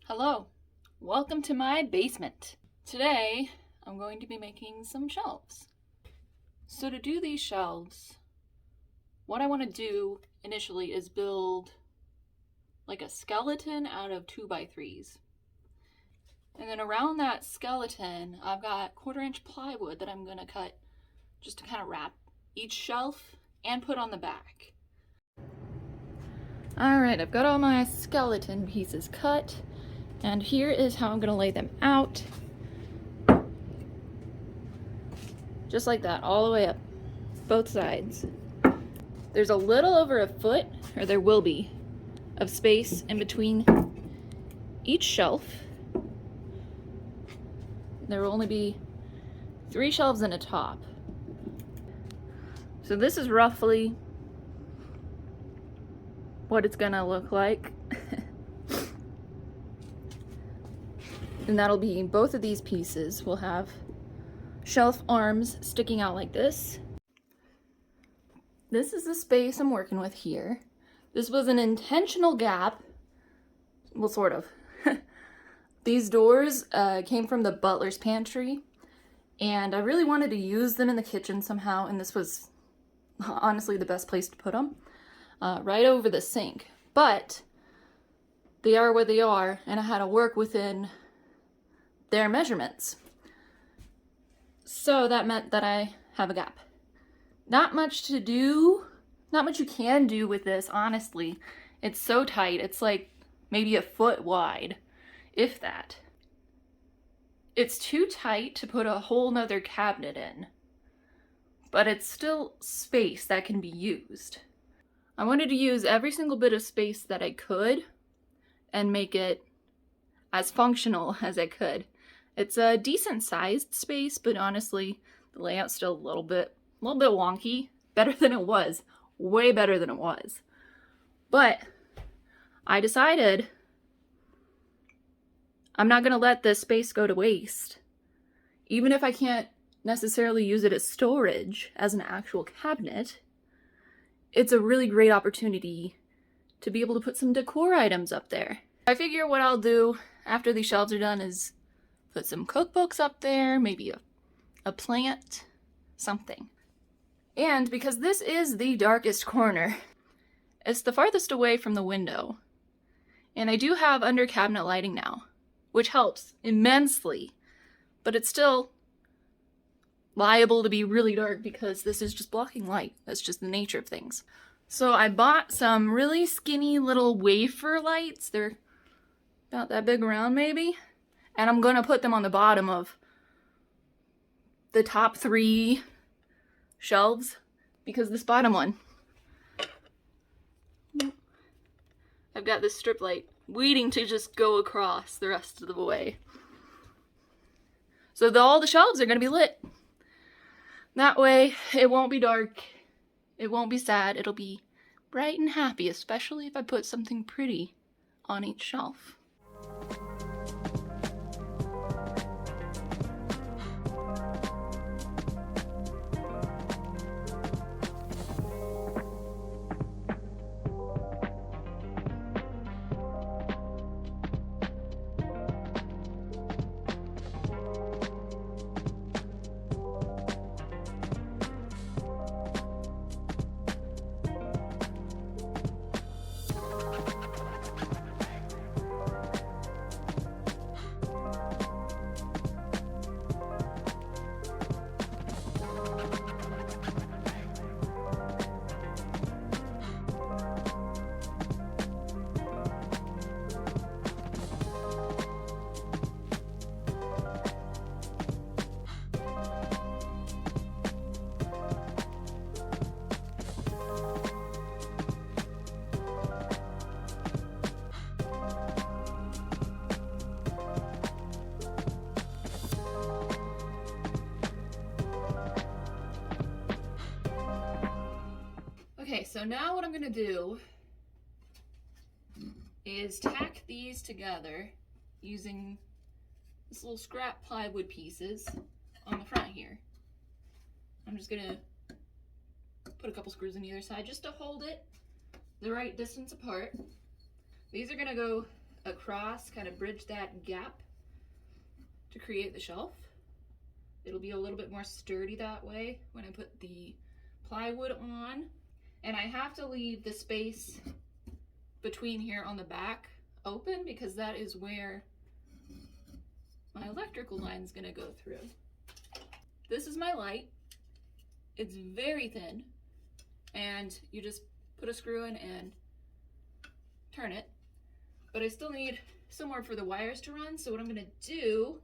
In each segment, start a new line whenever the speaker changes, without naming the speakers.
Hello, welcome to my basement. Today, I'm going to be making some shelves. So to do these shelves, what I want to do initially is build like a skeleton out of 2x3s. And then around that skeleton, I've got 1/4-inch plywood that I'm going to cut just to kind of wrap each shelf and put on the back. Alright, I've got all my skeleton pieces cut. And here is how I'm going to lay them out. Just like that, all the way up, both sides. There's a little over a foot, or there will be, of space in between each shelf. There will only be 3 shelves and a top. So this is roughly what it's going to look like. And that'll be both of these pieces will have shelf arms sticking out like this. This is the space I'm working with here. This was an intentional gap. Well, sort of. These doors came from the butler's pantry, and I really wanted to use them in the kitchen somehow, and this was honestly the best place to put them, right over the sink. But they are where they are, and I had to work within their measurements. So that meant that I have a gap. Not much to do, not much you can do with this, honestly. It's so tight, it's like maybe a foot wide, if that. It's too tight to put a whole nother cabinet in, but it's still space that can be used. I wanted to use every single bit of space that I could and make it as functional as I could. It's a decent sized space, but honestly, the layout's still a little bit wonky. Better than it was. Way better than it was. But I decided I'm not gonna let this space go to waste. Even if I can't necessarily use it as storage, as an actual cabinet, it's a really great opportunity to be able to put some decor items up there. I figure what I'll do after these shelves are done is put some cookbooks up there, maybe a plant, something. And because this is the darkest corner, it's the farthest away from the window. And I do have under cabinet lighting now, which helps immensely, but it's still liable to be really dark because this is just blocking light. That's just the nature of things. So I bought some really skinny little wafer lights. They're about that big around maybe. And I'm gonna put them on the bottom of the top 3 shelves because this bottom one, I've got this strip light waiting to just go across the rest of the way. So all the shelves are gonna be lit. That way it won't be dark, it won't be sad, it'll be bright and happy, especially if I put something pretty on each shelf. Okay, so now what I'm gonna do is tack these together using this little scrap plywood pieces on the front here. I'm just gonna put a couple screws on either side just to hold it the right distance apart. These are gonna go across, kind of bridge that gap to create the shelf. It'll be a little bit more sturdy that way when I put the plywood on. And I have to leave the space between here on the back open because that is where my electrical line is going to go through. This is my light. It's very thin, and you just put a screw in and turn it. But I still need somewhere for the wires to run, so what I'm going to do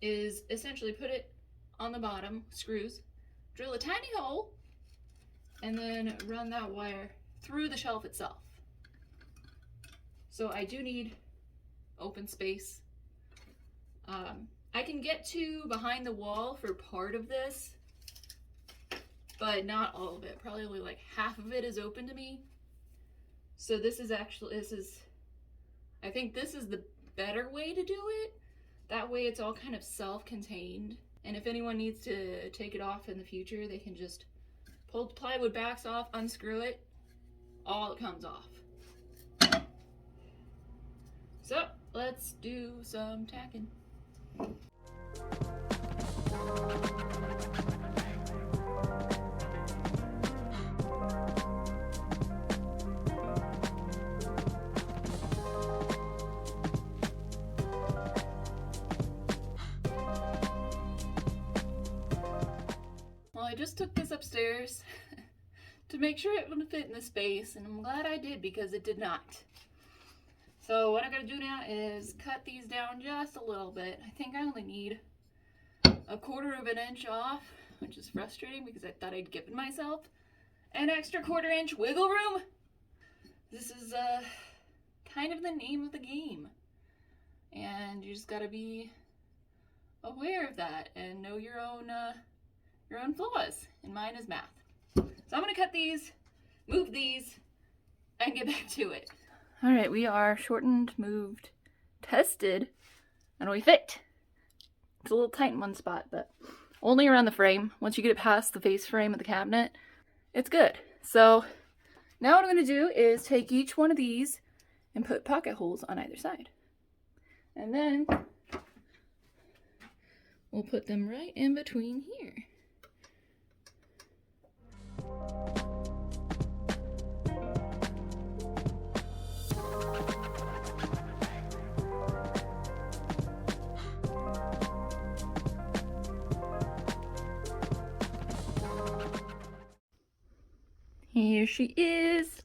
is essentially put it on the bottom, screws, drill a tiny hole, and then run that wire through the shelf itself. So I do need open space. I can get to behind the wall for part of this, but not all of it. Probably only like half of it is open to me. So I think this is the better way to do it. That way it's all kind of self-contained. And if anyone needs to take it off in the future, they can just pull the plywood backs off, unscrew it, all it comes off. So let's do some tacking. Well, I just took this upstairs to make sure it would fit in the space, and I'm glad I did because it did not. So what I'm going to do now is cut these down just a little bit. I think I only need 1/4 of an inch off, which is frustrating because I thought I'd given myself an extra 1/4 inch wiggle room. This is kind of the name of the game, and you just got to be aware of that and know your own flaws, and mine is math. So I'm going to cut these, move these, and get back to it. All right, we are shortened, moved, tested, and we fit. It's a little tight in one spot, but only around the frame. Once you get it past the face frame of the cabinet, it's good. So now what I'm going to do is take each one of these and put pocket holes on either side. And then we'll put them right in between here. Here she is.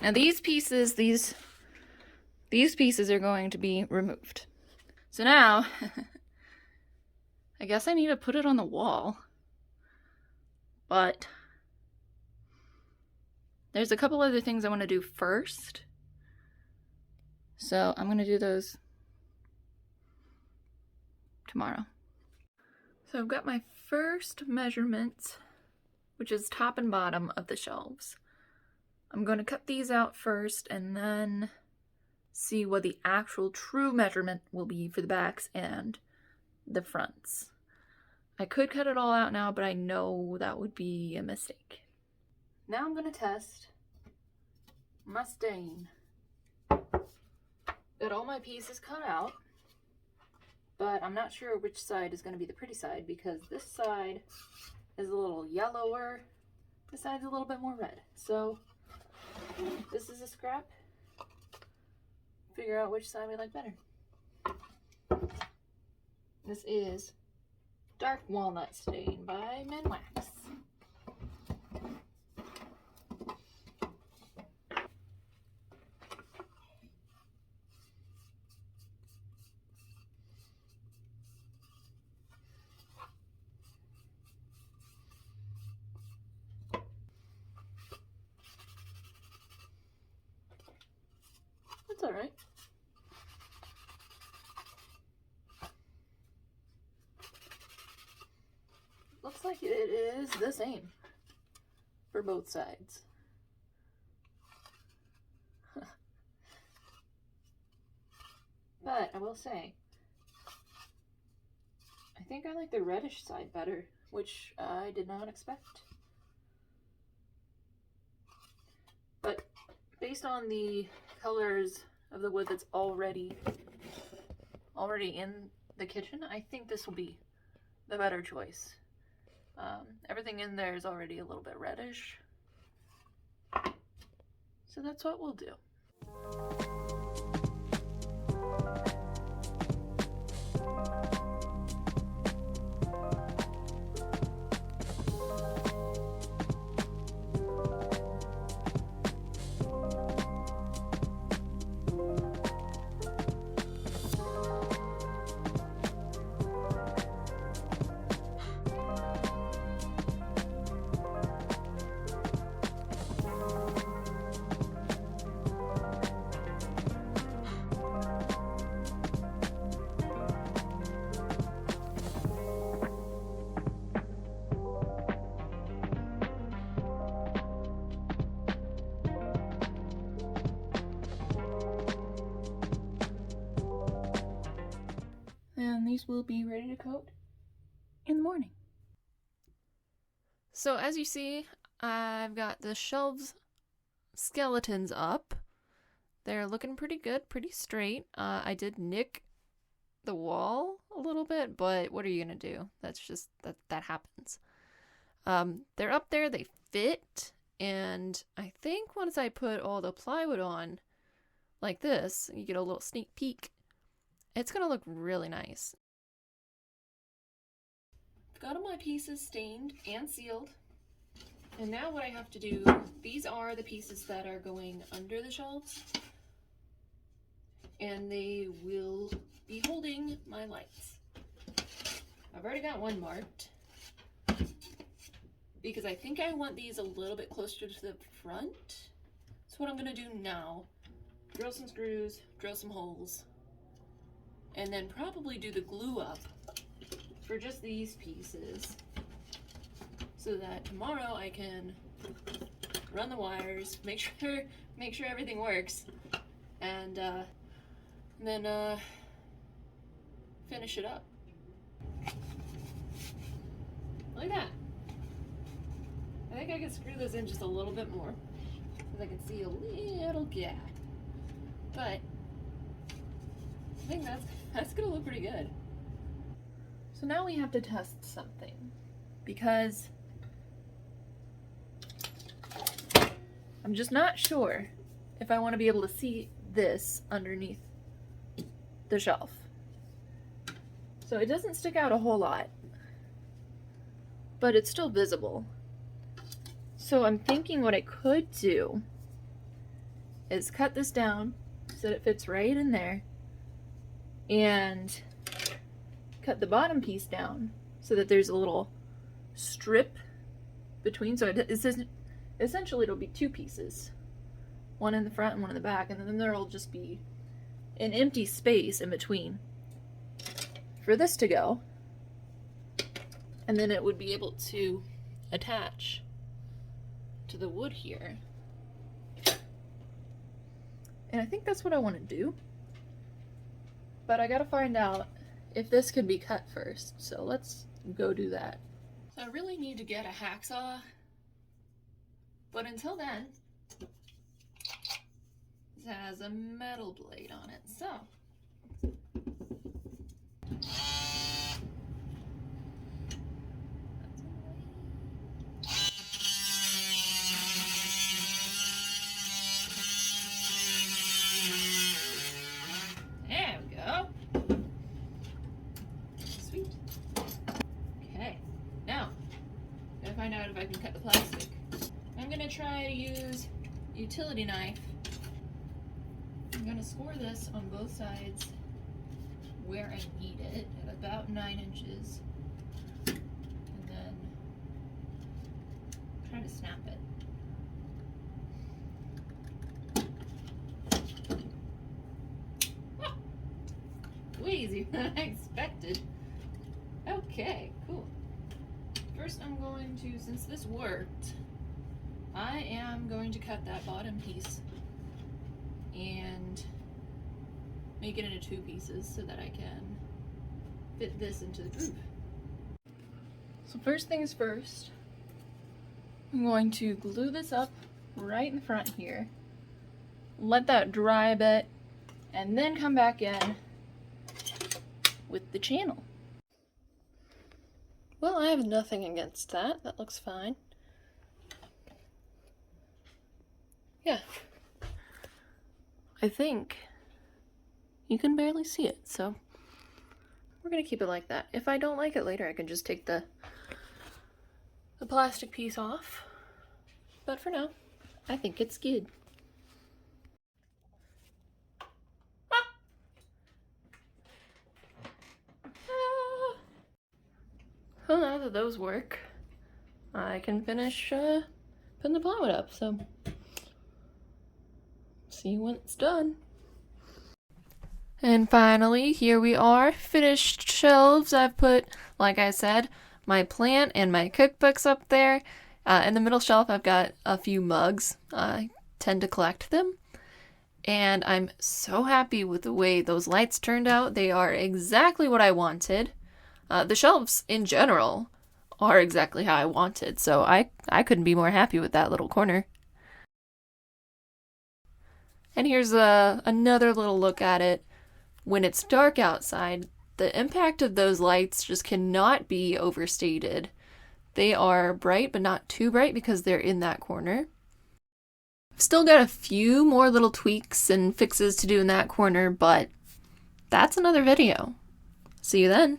Now these pieces are going to be removed. So now, I guess I need to put it on the wall. But there's a couple other things I want to do first. So I'm going to do those tomorrow. So I've got my first measurements, which is top and bottom of the shelves. I'm going to cut these out first and then see what the actual true measurement will be for the backs and the fronts. I could cut it all out now, but I know that would be a mistake. Now I'm going to test my stain. Got all my pieces cut out, but I'm not sure which side is going to be the pretty side because this side is a little yellower, this side's a little bit more red. So this is a scrap. Figure out which side we like better. This is Dark Walnut Stain by Minwax. That's all right. Looks like it is the same for both sides. But I will say, I think I like the reddish side better, which I did not expect. But based on the colors of the wood that's already in the kitchen, I think this will be the better choice. Everything in there is already a little bit reddish, so that's what we'll do. And these will be ready to coat in the morning. So as you see, I've got the shelves skeletons up. They're looking pretty good, pretty straight. I did nick the wall a little bit, but what are you gonna do? That's just, that happens. They're up there, they fit, and I think once I put all the plywood on like this, you get a little sneak peek. It's gonna look really nice. I've got all my pieces stained and sealed. And now what I have to do, these are the pieces that are going under the shelves. And they will be holding my lights. I've already got one marked, because I think I want these a little bit closer to the front. So what I'm gonna do now, drill some screws, drill some holes, and then probably do the glue up for just these pieces, so that tomorrow I can run the wires, make sure everything works, and then finish it up. Like that. I think I can screw this in just a little bit more, because I can see a little gap, but I think that's gonna look pretty good. So now we have to test something, because I'm just not sure if I want to be able to see this underneath the shelf. So it doesn't stick out a whole lot, but it's still visible. So I'm thinking what I could do is cut this down so that it fits right in there, and cut the bottom piece down so that there's a little strip between. So essentially it'll be two pieces, one in the front and one in the back, and then there'll just be an empty space in between for this to go, and then it would be able to attach to the wood here. And I think that's what I want to do, but I gotta find out if this can be cut first, so let's go do that. So I really need to get a hacksaw, but until then, this has a metal blade on it, so there we go. Sweet. Okay, now I'm gonna find out if I can cut the plastic. I'm gonna try to use a utility knife. I'm gonna score this on both sides where I need it at about 9 inches, and then try to snap it. Ah, way easier than I expected. Okay, cool. First I'm going to, since this worked, I am going to cut that bottom piece and make it into two pieces so that I can fit this into the groove. So first things first, I'm going to glue this up right in the front here. Let that dry a bit, and then come back in with the channel. Well, I have nothing against that. That looks fine. Yeah. I think you can barely see it, so we're gonna keep it like that. If I don't like it later, I can just take the plastic piece off. But for now, I think it's good. Well, now that those work, I can finish putting the plywood up, so see when it's done. And finally, here we are, finished shelves. I've put, like I said, my plant and my cookbooks up there. In the middle shelf, I've got a few mugs. I tend to collect them. And I'm so happy with the way those lights turned out. They are exactly what I wanted. The shelves, in general, are exactly how I wanted. So I couldn't be more happy with that little corner. And here's another little look at it. When it's dark outside, the impact of those lights just cannot be overstated. They are bright, but not too bright because they're in that corner. I've still got a few more little tweaks and fixes to do in that corner, but that's another video. See you then.